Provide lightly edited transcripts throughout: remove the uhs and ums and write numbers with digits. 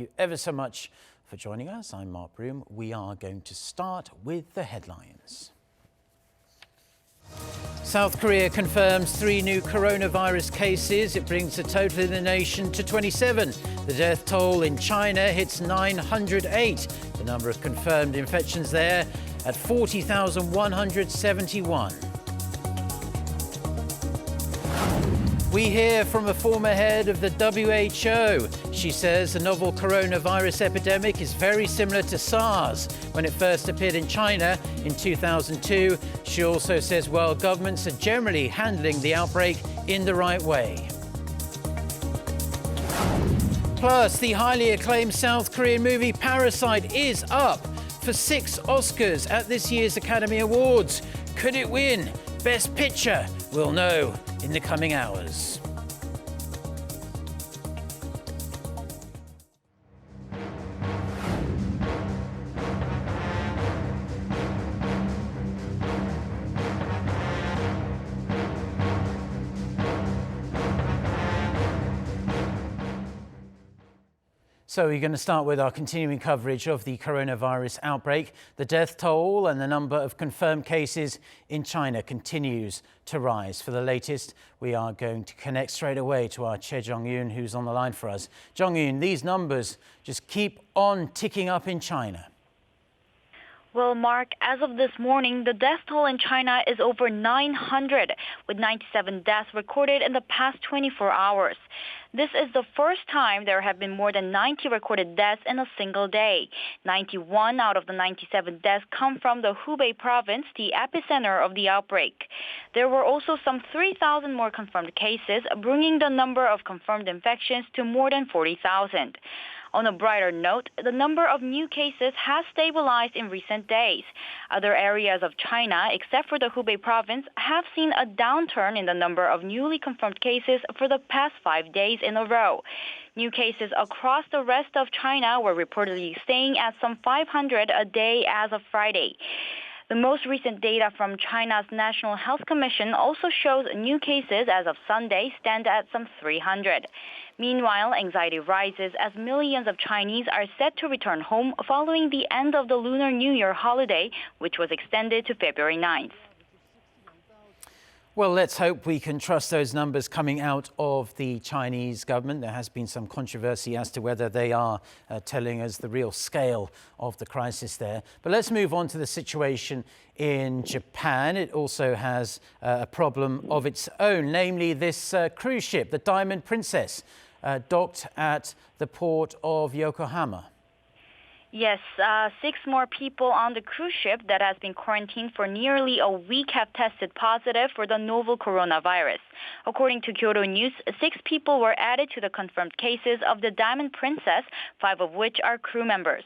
Thank you ever so much for joining us. I'm Mark Broom. We are going to start with the headlines. South Korea confirms 3 new coronavirus cases. It brings the total in the nation to 27. The death toll in China hits 908. The number of confirmed infections there at 40,171. We hear from a former head of the WHO. She says the novel coronavirus epidemic is very similar to SARS when it first appeared in China in 2002. She also says world governments are generally handling the outbreak in the right way. Plus, the highly acclaimed South Korean movie Parasite is up for 6 Oscars at this year's Academy Awards. Could it win Best Picture? We'll know in the coming hours. So we're going to start with our continuing coverage of the coronavirus outbreak. The death toll and the number of confirmed cases in China continues to rise. For the latest, we are going to connect straight away to our Che Jong-yoon, who's on the line for us. Jong-yoon, these numbers just keep on ticking up in China. Well, Mark, as of this morning, the death toll in China is over 900, with 97 deaths recorded in the past 24 hours. This is the first time there have been more than 90 recorded deaths in a single day. 91 out of the 97 deaths come from the Hubei province, the epicenter of the outbreak. There were also some 3,000 more confirmed cases, bringing the number of confirmed infections to more than 40,000. On a brighter note, the number of new cases has stabilized in recent days. Other areas of China, except for the Hubei province, have seen a downturn in the number of newly confirmed cases for the past 5 days in a row. New cases across the rest of China were reportedly staying at some 500 a day as of Friday. The most recent data from China's National Health Commission also shows new cases as of Sunday stand at some 300. Meanwhile, anxiety rises as millions of Chinese are set to return home following the end of the Lunar New Year holiday, which was extended to February 9th. Well, let's hope we can trust those numbers coming out of the Chinese government. There has been some controversy as to whether they are telling us the real scale of the crisis there. But let's move on to the situation in Japan. It also has a problem of its own, namely this cruise ship, the Diamond Princess, docked at the port of Yokohama. Yes, 6 more people on the cruise ship that has been quarantined for nearly a week have tested positive for the novel coronavirus. According to Kyodo News, 6 people were added to the confirmed cases of the Diamond Princess, 5 of which are crew members.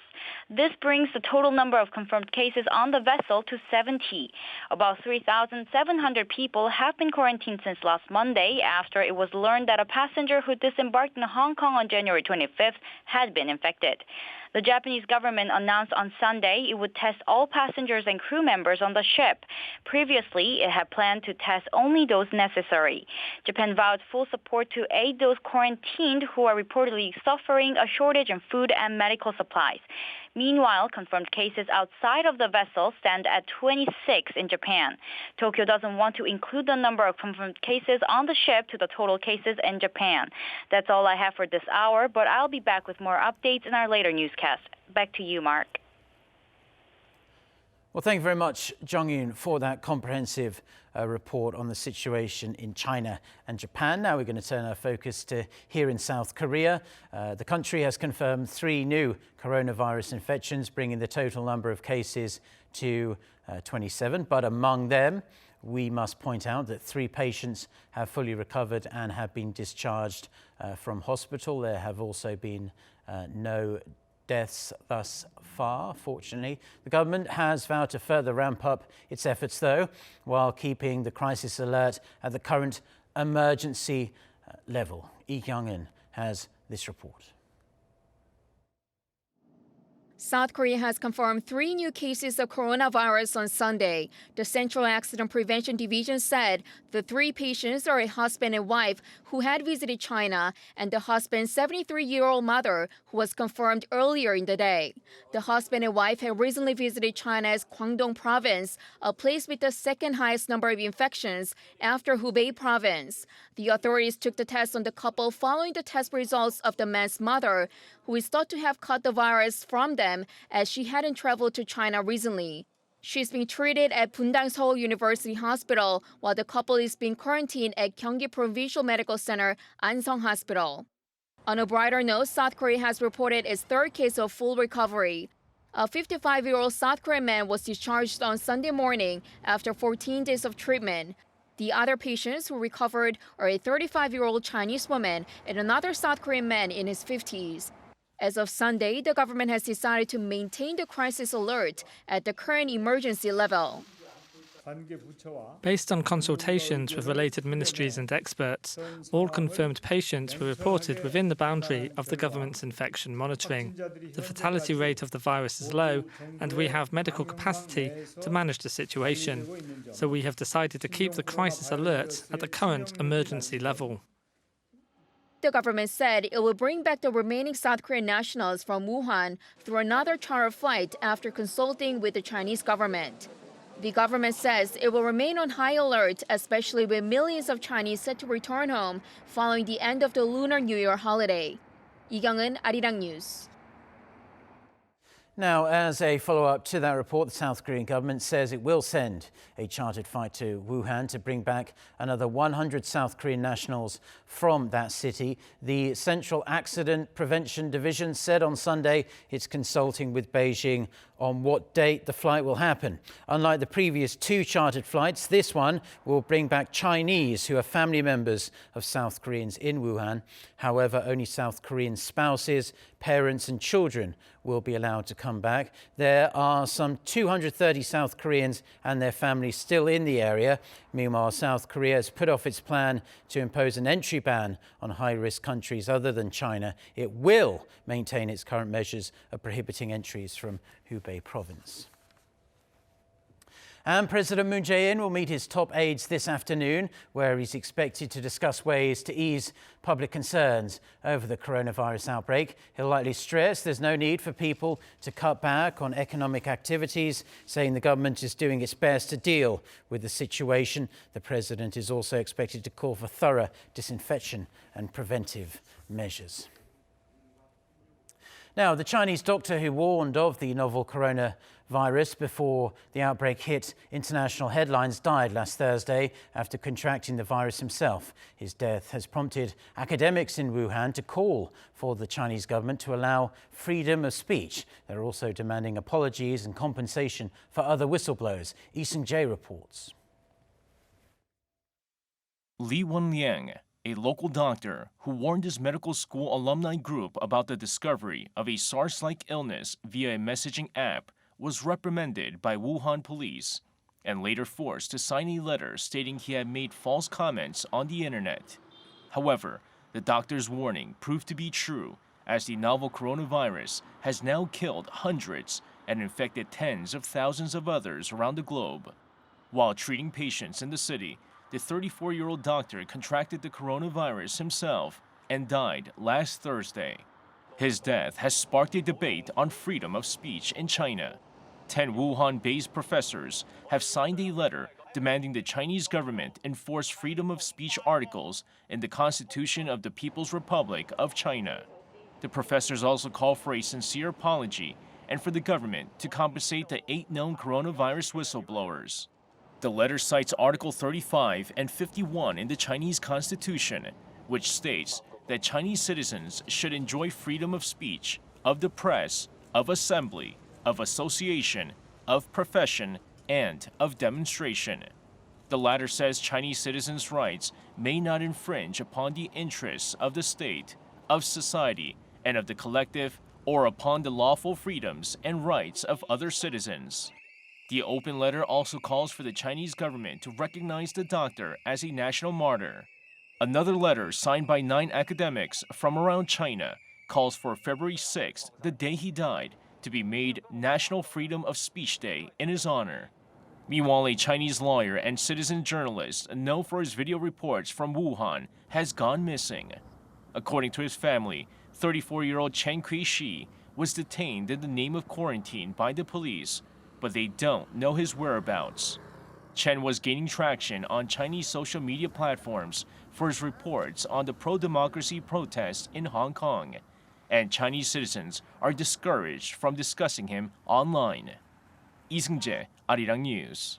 This brings the total number of confirmed cases on the vessel to 70. About 3,700 people have been quarantined since last Monday after it was learned that a passenger who disembarked in Hong Kong on January 25th had been infected. The Japanese government announced on Sunday it would test all passengers and crew members on the ship. Previously, it had planned to test only those necessary. Japan vowed full support to aid those quarantined who are reportedly suffering a shortage in food and medical supplies. Meanwhile, confirmed cases outside of the vessel stand at 26 in Japan. Tokyo doesn't want to include the number of confirmed cases on the ship to the total cases in Japan. That's all I have for this hour, but I'll be back with more updates in our later newscast. Back to you, Mark. Well, thank you very much, Jong-yoon, for that comprehensive report on the situation in China and Japan. Now we're going to turn our focus to here in South Korea. The country has confirmed 3 new coronavirus infections, bringing the total number of cases to 27. But among them, we must point out that 3 patients have fully recovered and have been discharged from hospital. There have also been no deaths thus far, fortunately. The government has vowed to further ramp up its efforts, though, while keeping the crisis alert at the current emergency level. Lee Kyung-in has this report. South Korea has confirmed 3 new cases of coronavirus on Sunday. The Central Accident Prevention Division said the 3 patients are a husband and wife who had visited China and the husband's 73-year-old mother, who was confirmed earlier in the day. The husband and wife had recently visited China's Guangdong province, a place with the second highest number of infections after Hubei province. The authorities took the test on the couple following the test results of the man's mother, who is thought to have caught the virus from them as she hadn't traveled to China recently. She's being treated at Bundang Seoul University Hospital, while the couple is being quarantined at Gyeonggi Provincial Medical Center Ansong Hospital. On a brighter note, South Korea has reported its 3rd case of full recovery. A 55-year-old South Korean man was discharged on Sunday morning after 14 days of treatment. The other patients who recovered are a 35-year-old Chinese woman and another South Korean man in his 50s. As of Sunday, the government has decided to maintain the crisis alert at the current emergency level. Based on consultations with related ministries and experts, all confirmed patients were reported within the boundary of the government's infection monitoring. The fatality rate of the virus is low, and we have medical capacity to manage the situation. So we have decided to keep the crisis alert at the current emergency level. The government said it will bring back the remaining South Korean nationals from Wuhan through another charter flight after consulting with the Chinese government. The government says it will remain on high alert, especially with millions of Chinese set to return home following the end of the Lunar New Year holiday. 이경은, Arirang News. Now, as a follow-up to that report, the South Korean government says it will send a chartered flight to Wuhan to bring back another 100 South Korean nationals from that city. The Central Accident Prevention Division said on Sunday it's consulting with Beijing on what date the flight will happen. Unlike the previous 2 chartered flights, this one will bring back Chinese who are family members of South Koreans in Wuhan. However, only South Korean spouses, parents and children will be allowed to come back. There are some 230 South Koreans and their families still in the area. Meanwhile, South Korea has put off its plan to impose an entry ban on high-risk countries other than China. It will maintain its current measures of prohibiting entries from Hubei province. And President Moon Jae-in will meet his top aides this afternoon, where he's expected to discuss ways to ease public concerns over the coronavirus outbreak. He'll likely stress there's no need for people to cut back on economic activities, saying the government is doing its best to deal with the situation. The president is also expected to call for thorough disinfection and preventive measures. Now, the Chinese doctor who warned of the novel coronavirus before the outbreak hit international headlines died last Thursday after contracting the virus himself. His death has prompted academics in Wuhan to call for the Chinese government to allow freedom of speech. They're also demanding apologies and compensation for other whistleblowers. Lee Seung-jae reports. Li Wenliang, a local doctor who warned his medical school alumni group about the discovery of a SARS-like illness via a messaging app, was reprimanded by Wuhan police and later forced to sign a letter stating he had made false comments on the internet. However, the doctor's warning proved to be true, as the novel coronavirus has now killed hundreds and infected tens of thousands of others around the globe. While treating patients in the city, the 34-year-old doctor contracted the coronavirus himself and died last Thursday. His death has sparked a debate on freedom of speech in China. 10 Wuhan-based professors have signed a letter demanding the Chinese government enforce freedom of speech articles in the Constitution of the People's Republic of China. The professors also call for a sincere apology and for the government to compensate the 8 known coronavirus whistleblowers. The letter cites Article 35 and 51 in the Chinese Constitution, which states that Chinese citizens should enjoy freedom of speech, of the press, of assembly, of association, of profession, and of demonstration. The latter says Chinese citizens' rights may not infringe upon the interests of the state, of society, and of the collective, or upon the lawful freedoms and rights of other citizens. The open letter also calls for the Chinese government to recognize the doctor as a national martyr. Another letter signed by 9 academics from around China calls for February 6th, the day he died, to be made National Freedom of Speech Day in his honor. Meanwhile, a Chinese lawyer and citizen journalist known for his video reports from Wuhan has gone missing. According to his family, 34-year-old Chen Kui-shi was detained in the name of quarantine by the police, but they don't know his whereabouts. Chen was gaining traction on Chinese social media platforms for his reports on the pro-democracy protests in Hong Kong, and Chinese citizens are discouraged from discussing him online. Lee Seung-jae, Arirang News.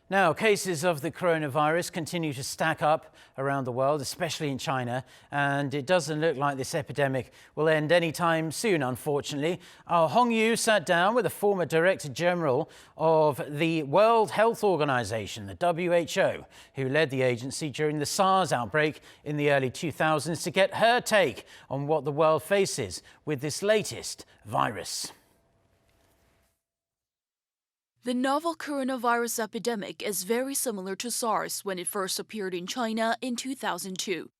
Now, cases of the coronavirus continue to stack up around the world, especially in China, and it doesn't look like this epidemic will end anytime soon, unfortunately. Our Hong Yu sat down with a former Director General of the World Health Organization, the WHO, who led the agency during the SARS outbreak in the early 2000s to get her take on what the world faces with this latest virus. The novel coronavirus epidemic is very similar to SARS when it first appeared in China in 2002.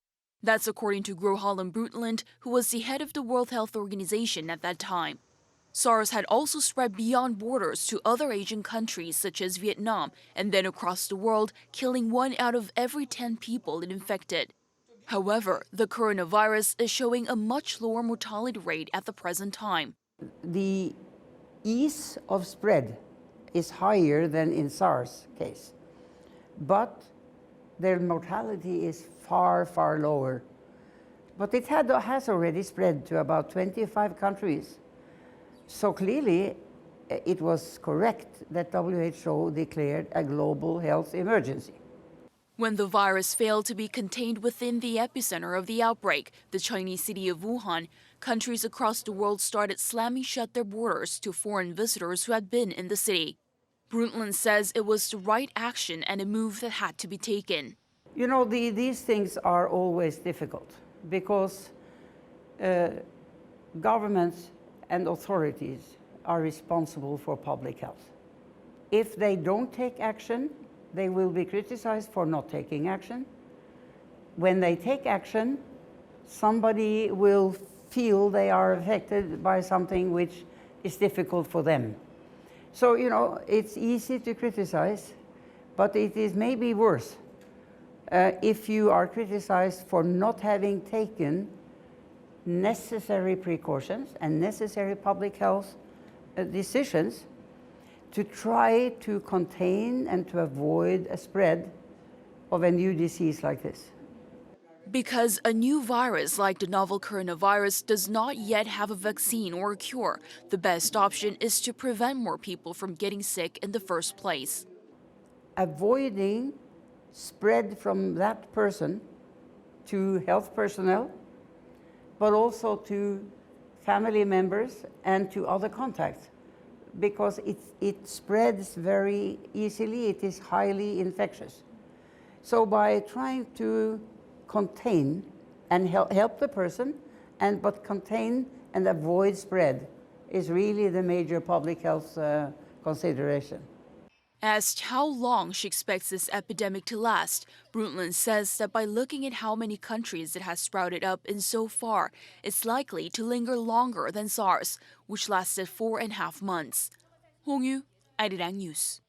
That's according to Gro Harlem Brundtland, who was the head of the World Health Organization at that time. SARS had also spread beyond borders to other Asian countries such as Vietnam and then across the world, killing 1 out of every 10 people it infected. However, the coronavirus is showing a much lower mortality rate at the present time. The ease of spread is higher than in SARS case, but their mortality is far, far lower. But it has already spread to about 25 countries. So clearly, it was correct that WHO declared a global health emergency. When the virus failed to be contained within the epicenter of the outbreak, the Chinese city of Wuhan, countries across the world started slamming shut their borders to foreign visitors who had been in the city. Brundtland says it was the right action and a move that had to be taken. You know, these things are always difficult because governments and authorities are responsible for public health. If they don't take action, they will be criticized for not taking action. When they take action, somebody will feel they are affected by something which is difficult for them. So, you know, it's easy to criticize, but it is maybe worse if you are criticized for not having taken necessary precautions and necessary public health decisions to try to contain and to avoid a spread of a new disease like this. Because a new virus like the novel coronavirus does not yet have a vaccine or a cure, the best option is to prevent more people from getting sick in the first place. Avoiding spread from that person to health personnel, but also to family members and to other contacts, because it spreads very easily, it is highly infectious. So by trying to contain and help the person, but contain and avoid spread is really the major public health consideration. Asked how long she expects this epidemic to last, Brundtland says that by looking at how many countries it has sprouted up in so far, it's likely to linger longer than SARS, which lasted 4.5 months. Hong Yu, Arirang News.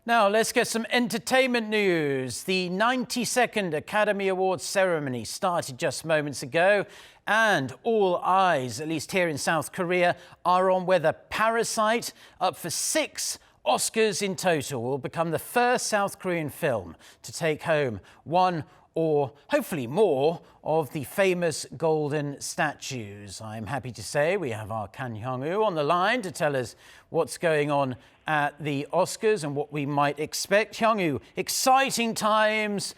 Now, let's get some entertainment news. The 92nd Academy Awards ceremony started just moments ago, and all eyes, at least here in South Korea, are on whether Parasite, up for 6 Oscars in total, will become the first South Korean film to take home one or hopefully more of the famous golden statues. I'm happy to say we have our Kan Hyung-woo on the line to tell us what's going on at the Oscars and what we might expect. Hyung-woo, exciting times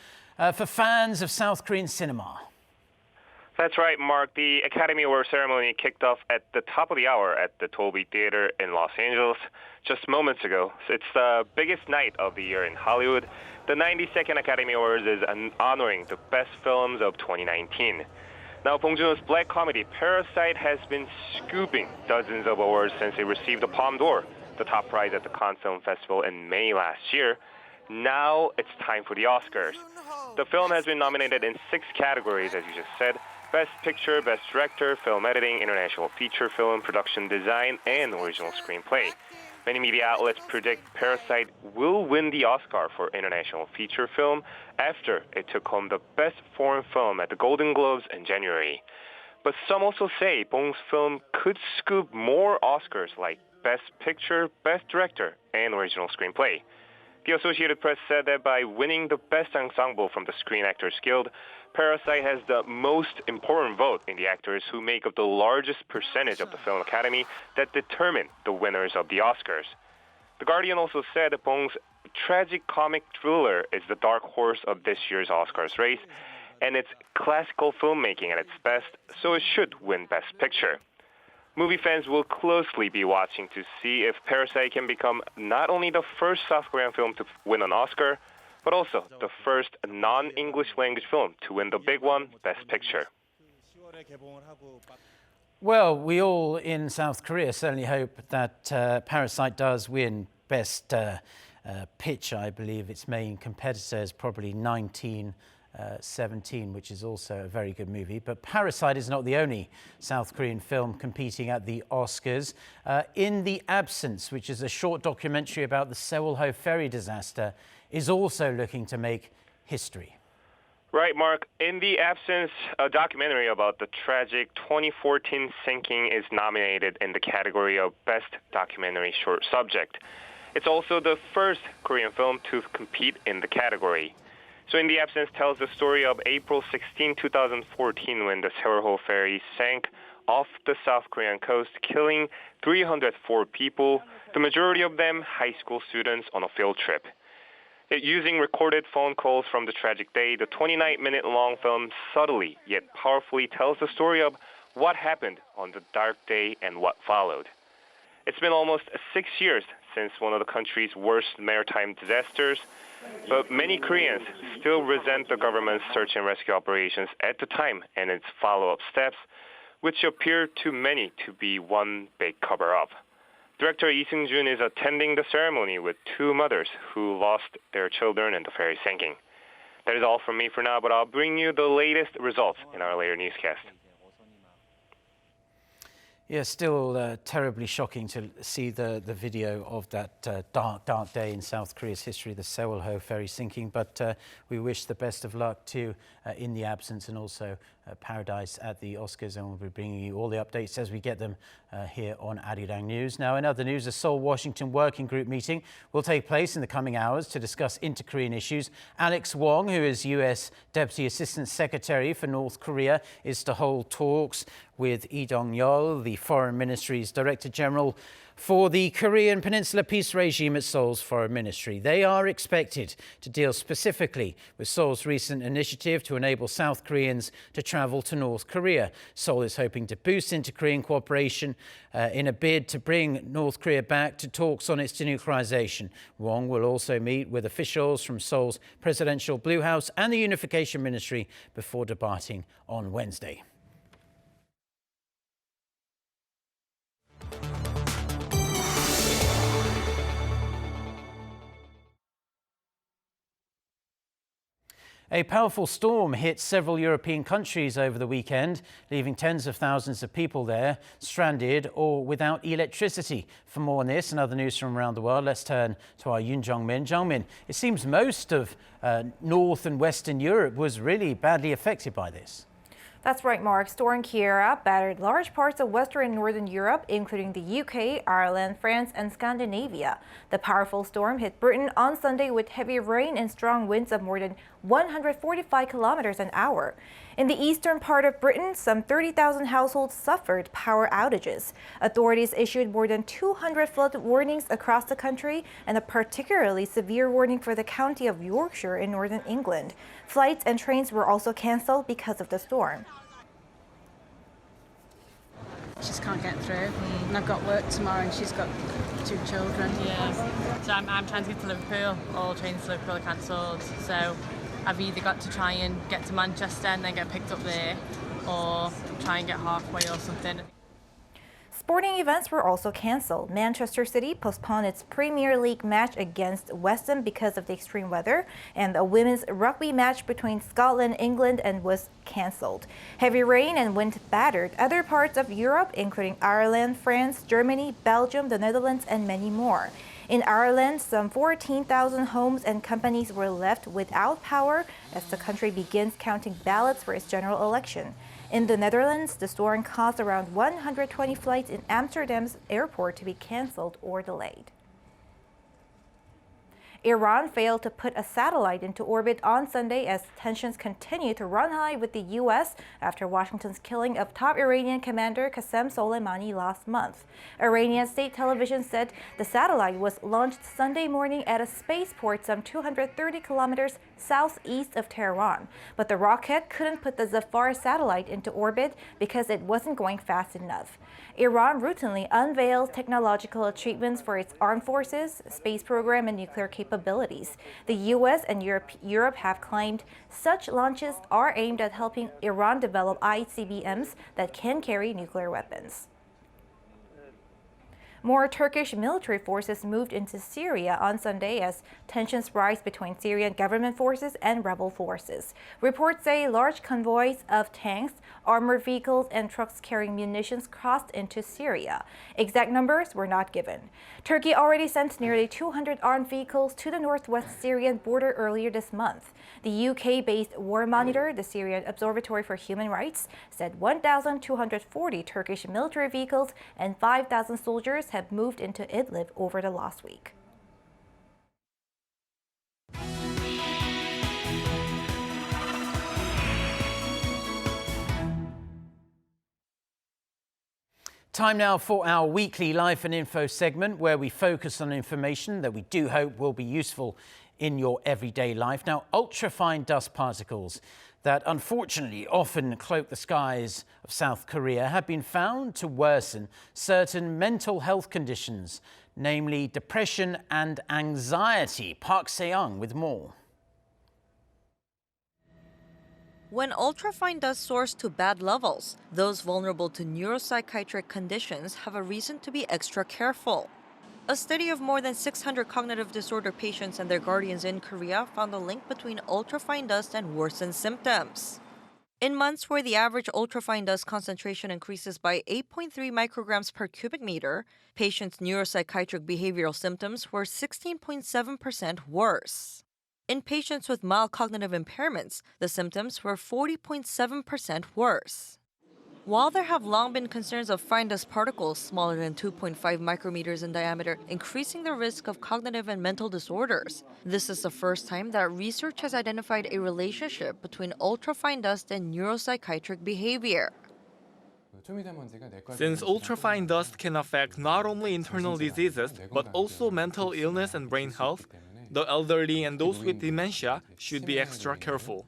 for fans of South Korean cinema. That's right, Mark. The Academy Award ceremony kicked off at the top of the hour at the Dolby Theater in Los Angeles just moments ago. So it's the biggest night of the year in Hollywood. The 92nd Academy Awards is honoring the best films of 2019. Now, Bong Joon-ho's black comedy Parasite has been scooping dozens of awards since it received the Palme d'Or the top prize at the Cannes Film Festival in May last year. Now it's time for the Oscars. The film has been nominated in 6 categories, as you just said: Best Picture, Best Director, Film Editing, International Feature Film, Production Design, and Original Screenplay. Many media outlets predict Parasite will win the Oscar for International Feature Film after it took home the Best Foreign Film at the Golden Globes in January. But some also say Bong's film could scoop more Oscars like Best Picture, Best Director, and Original Screenplay. The Associated Press said that by winning the Best Ensemble from the Screen Actors Guild, Parasite has the most important vote in the actors who make up the largest percentage of the Film Academy that determine the winners of the Oscars. The Guardian also said that Bong's tragic comic thriller is the dark horse of this year's Oscars race, and it's classical filmmaking at its best, so it should win Best Picture. Movie fans will closely be watching to see if Parasite can become not only the first South Korean film to win an Oscar, but also the first non-English language film to win the big one, Best Picture. Well, we all in South Korea certainly hope that Parasite does win Best Picture. I believe its main competitor is probably 1917, which is also a very good movie. But Parasite is not the only South Korean film competing at the Oscars. In the Absence, which is a short documentary about the Seoul ferry disaster, is also looking to make history. Right, Mark. In the Absence, a documentary about the tragic 2014 sinking is nominated in the category of Best Documentary Short Subject. It's also the first Korean film to compete in the category. So In the Absence tells the story of April 16, 2014, when the Seoul ferry sank off the South Korean coast, killing 304 people, the majority of them high school students on a field trip. Using recorded phone calls from the tragic day, the 29-minute-long film subtly yet powerfully tells the story of what happened on the dark day and what followed. It's been almost 6 years since one of the country's worst maritime disasters, but many Koreans still resent the government's search and rescue operations at the time and its follow-up steps, which appear to many to be one big cover-up. Director Lee Seung-jun is attending the ceremony with 2 mothers who lost their children in the ferry sinking. That is all from me for now, but I'll bring you the latest results in our later newscast. Yeah, still terribly shocking to see the video of that dark day in South Korea's history, the Seoul ferry sinking. But we wish the best of luck to In the Absence and also Paradise at the Oscars, and we'll be bringing you all the updates as we get them here on Arirang News. Now, in other news, a Seoul-Washington working group meeting will take place in the coming hours to discuss inter-Korean issues. Alex Wong, who is U.S. Deputy Assistant Secretary for North Korea, is to hold talks with Lee Dong-yeol, the Foreign Ministry's Director General for the Korean Peninsula Peace Regime at Seoul's Foreign Ministry. They are expected to deal specifically with Seoul's recent initiative to enable South Koreans to travel to North Korea. Seoul is hoping to boost inter-Korean cooperation in a bid to bring North Korea back to talks on its denuclearization. Wong will also meet with officials from Seoul's Presidential Blue House and the Unification Ministry before departing on Wednesday. A powerful storm hit several European countries over the weekend, leaving tens of thousands of people there stranded or without electricity. For more on this and other news from around the world, let's turn to our Yoon Jung-min. Jung-min, it seems most of North and Western Europe was really badly affected by this. That's right, Mark. Storm Ciara battered large parts of Western and Northern Europe, including the UK, Ireland, France, and Scandinavia. The powerful storm hit Britain on Sunday with heavy rain and strong winds of more than 145 kilometers an hour. In the eastern part of Britain, some 30,000 households suffered power outages. Authorities issued more than 200 flood warnings across the country and a particularly severe warning for the county of Yorkshire in northern England. Flights and trains were also cancelled because of the storm. Just can't get through, and I've got work tomorrow and she's got 2 children. Yeah, so I'm trying to get to Liverpool. All trains to Liverpool are cancelled, so I've either got to try and get to Manchester and then get picked up there, or try and get halfway or something. Sporting events were also cancelled. Manchester City postponed its Premier League match against West Ham because of the extreme weather, and a women's rugby match between Scotland and England was cancelled. Heavy rain and wind battered other parts of Europe, including Ireland, France, Germany, Belgium, the Netherlands, and many more. In Ireland, some 14,000 homes and companies were left without power as the country begins counting ballots for its general election. In the Netherlands, the storm caused around 120 flights in Amsterdam's airport to be cancelled or delayed. Iran failed to put a satellite into orbit on Sunday as tensions continue to run high with the U.S. after Washington's killing of top Iranian commander Qasem Soleimani last month. Iranian state television said the satellite was launched Sunday morning at a spaceport some 230 kilometers southeast of Tehran, but the rocket couldn't put the Zafar satellite into orbit because it wasn't going fast enough. Iran routinely unveils technological achievements for its armed forces, space program, and nuclear capabilities. The U.S. and Europe have claimed such launches are aimed at helping Iran develop ICBMs that can carry nuclear weapons. More Turkish military forces moved into Syria on Sunday as tensions rise between Syrian government forces and rebel forces. Reports say large convoys of tanks, armored vehicles, and trucks carrying munitions crossed into Syria. Exact numbers were not given. Turkey already sent nearly 200 armed vehicles to the northwest Syrian border earlier this month. The UK-based War Monitor, the Syrian Observatory for Human Rights, said 1,240 Turkish military vehicles and 5,000 soldiers have moved into Idlib over the last week. Time now for our weekly Life and Info segment, where we focus on information that we do hope will be useful in your everyday life. Now, ultrafine dust particles that unfortunately often cloak the skies of South Korea have been found to worsen certain mental health conditions, namely depression and anxiety. Park Se-young with more. When ultrafine dust soars to bad levels, those vulnerable to neuropsychiatric conditions have a reason to be extra careful. A study of more than 600 cognitive disorder patients and their guardians in Korea found a link between ultrafine dust and worsened symptoms. In months where the average ultrafine dust concentration increases by 8.3 micrograms per cubic meter, patients' neuropsychiatric behavioral symptoms were 16.7% worse. In patients with mild cognitive impairments, the symptoms were 40.7% worse. While there have long been concerns of fine dust particles smaller than 2.5 micrometers in diameter increasing the risk of cognitive and mental disorders, this is the first time that research has identified a relationship between ultrafine dust and neuropsychiatric behavior. Since ultrafine dust can affect not only internal diseases but also mental illness and brain health, the elderly and those with dementia should be extra careful.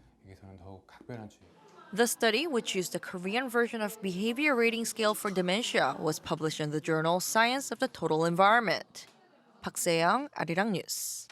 The study, which used the Korean version of behavior rating scale for dementia, was published in the journal Science of the Total Environment. Park Se-young, Arirang News.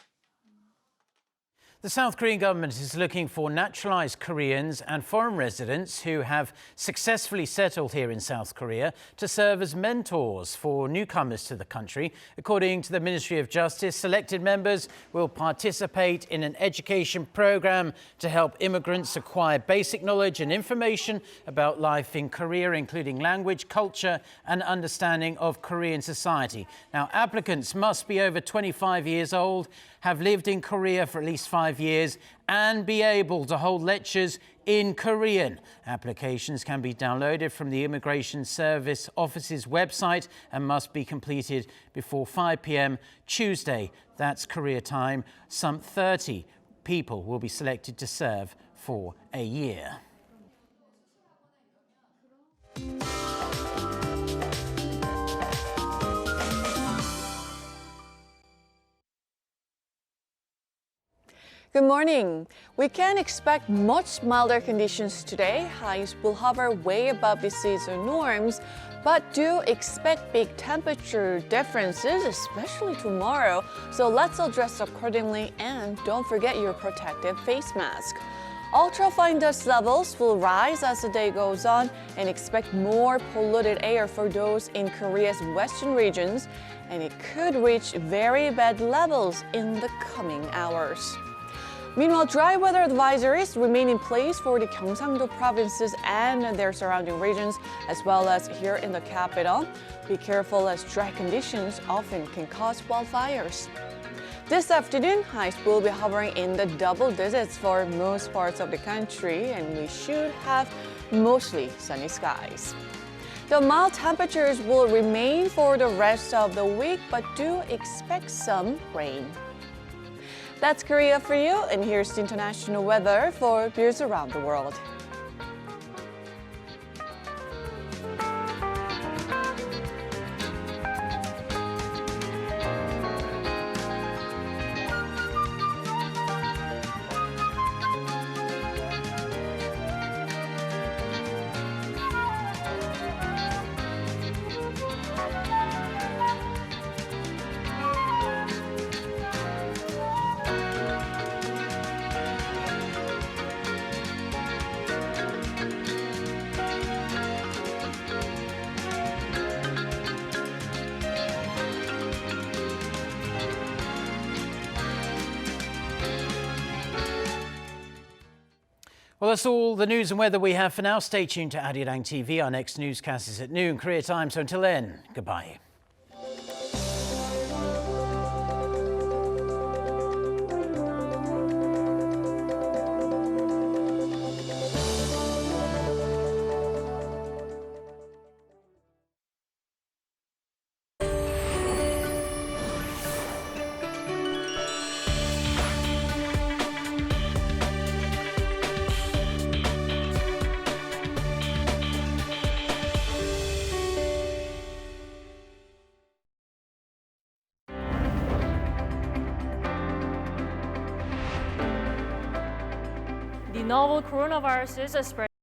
The South Korean government is looking for naturalized Koreans and foreign residents who have successfully settled here in South Korea to serve as mentors for newcomers to the country. According to the Ministry of Justice, selected members will participate in an education program to help immigrants acquire basic knowledge and information about life in Korea, including language, culture, and understanding of Korean society. Now, applicants must be over 25 years old, have lived in Korea for at least 5 years, and be able to hold lectures in Korean. Applications can be downloaded from the Immigration Service Office's website and must be completed before 5 p.m. Tuesday. That's Korea time. Some 30 people will be selected to serve for a year. Good morning. We can expect much milder conditions today. Highs will hover way above the season norms, but do expect big temperature differences, especially tomorrow. So let's all dress accordingly and don't forget your protective face mask. Ultrafine dust levels will rise as the day goes on, and expect more polluted air for those in Korea's western regions, and it could reach very bad levels in the coming hours. Meanwhile, dry weather advisories remain in place for the Gyeongsang-do provinces and their surrounding regions, as well as here in the capital. Be careful as dry conditions often can cause wildfires. This afternoon, highs will be hovering in the double digits for most parts of the country, and we should have mostly sunny skies. The mild temperatures will remain for the rest of the week, but do expect some rain. That's Korea for you, and here's the international weather for viewers around the world. Well, that's all the news and weather we have for now. Stay tuned to Arirang TV. Our next newscast is at noon Korea time. So until then, goodbye. The novel coronavirus is spreading